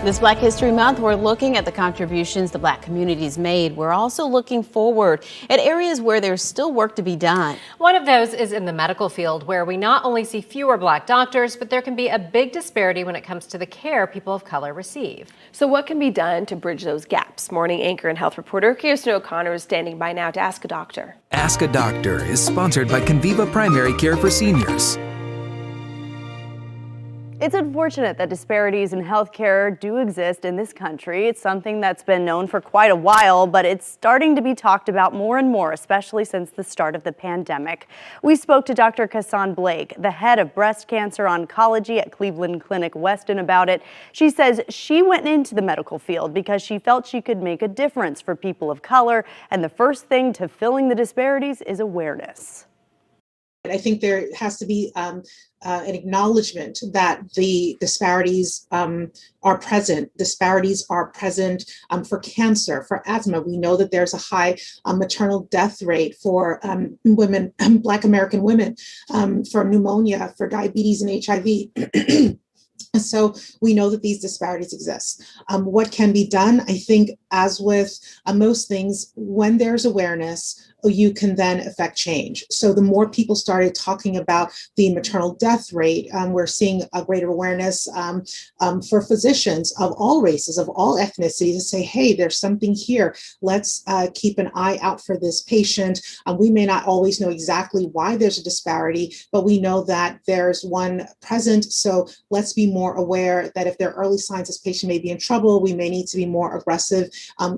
This Black History Month, we're looking at the contributions the Black community's made. We're also looking forward at areas where there's still work to be done. One of those is in the medical field, where we not only see fewer Black doctors, but there can be a big disparity when it comes to the care people of color receive. So what can be done to bridge those gaps? Morning anchor and health reporter Kirsten O'Connor is standing by now to Ask a Doctor. Ask a Doctor is sponsored by Conviva Primary Care for Seniors. It's unfortunate that disparities in healthcare do exist in this country. It's something that's been known for quite a while, but it's starting to be talked about more and more, especially since the start of the pandemic. We spoke to Dr. Kassan Blake, the head of breast cancer oncology at Cleveland Clinic Weston, about it. She says she went into the medical field because she felt she could make a difference for people of color, and the first thing to filling the disparities is awareness. I think there has to be an acknowledgement that the disparities are present. Disparities are present for cancer, for asthma. We know that there's a high maternal death rate for women, Black American women, for pneumonia, for diabetes and HIV. So we know that these disparities exist. What can be done? I think, as with most things, when there's awareness, you can then affect change. So the more people started talking about the maternal death rate, we're seeing a greater awareness for physicians of all races, of all ethnicities, to say, hey, there's something here. Let's keep an eye out for this patient. We may not always know exactly why there's a disparity, but we know that there's one present. So let's be more aware that if there are early signs this patient may be in trouble, we may need to be more aggressive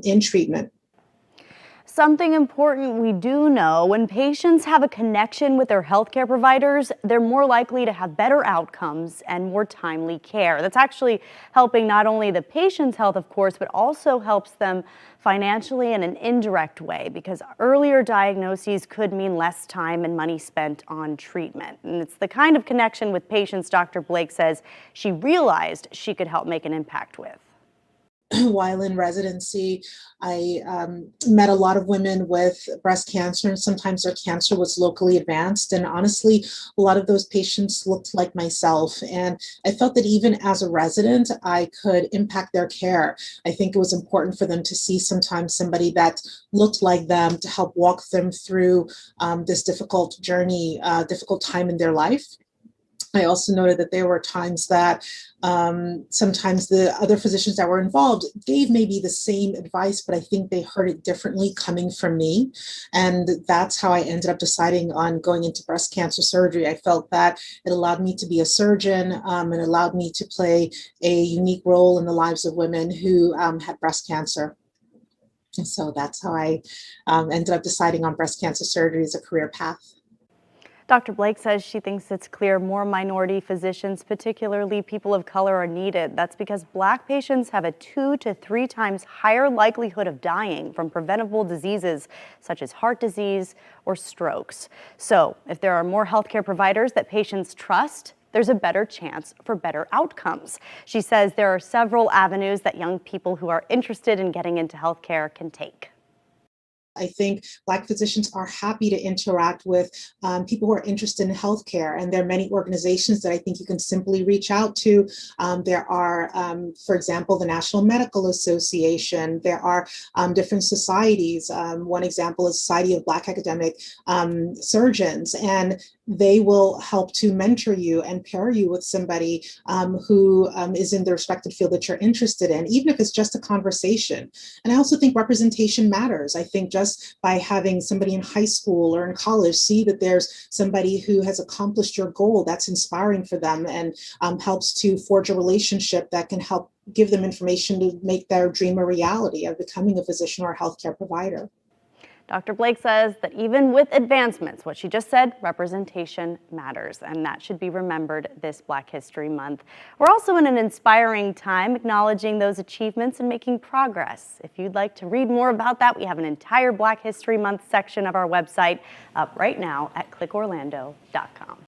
in treatment. Something important we do know: when patients have a connection with their healthcare providers, they're more likely to have better outcomes and more timely care. That's actually helping not only the patient's health, of course, but also helps them financially in an indirect way, because earlier diagnoses could mean less time and money spent on treatment. And it's the kind of connection with patients Dr. Blake says she realized she could help make an impact with. While in residency, I met a lot of women with breast cancer, and sometimes their cancer was locally advanced. And honestly, a lot of those patients looked like myself. And I felt that even as a resident, I could impact their care. I think it was important for them to see sometimes somebody that looked like them to help walk them through this difficult journey, difficult time in their life. I also noted that there were times that sometimes the other physicians that were involved gave maybe the same advice, but I think they heard it differently coming from me. And that's how I ended up deciding on going into breast cancer surgery. I felt that it allowed me to be a surgeon and allowed me to play a unique role in the lives of women who had breast cancer. And so that's how I ended up deciding on breast cancer surgery as a career path. Dr. Blake says she thinks it's clear more minority physicians, particularly people of color, are needed. That's because Black patients have a 2 to 3 times higher likelihood of dying from preventable diseases such as heart disease or strokes. So if there are more healthcare providers that patients trust, there's a better chance for better outcomes. She says there are several avenues that young people who are interested in getting into healthcare can take. I think Black physicians are happy to interact with people who are interested in healthcare, and there are many organizations that I think you can simply reach out to. There are, for example, the National Medical Association. There are different societies. One example is Society of Black Academic Surgeons, and they will help to mentor you and pair you with somebody who is in the respective field that you're interested in, even if it's just a conversation. And I also think representation matters. I think just by having somebody in high school or in college see that there's somebody who has accomplished your goal, that's inspiring for them and helps to forge a relationship that can help give them information to make their dream a reality of becoming a physician or a healthcare provider. Dr. Blake says that even with advancements, what she just said, representation matters, and that should be remembered this Black History Month. We're also in an inspiring time, acknowledging those achievements and making progress. If you'd like to read more about that, we have an entire Black History Month section of our website up right now at clickorlando.com.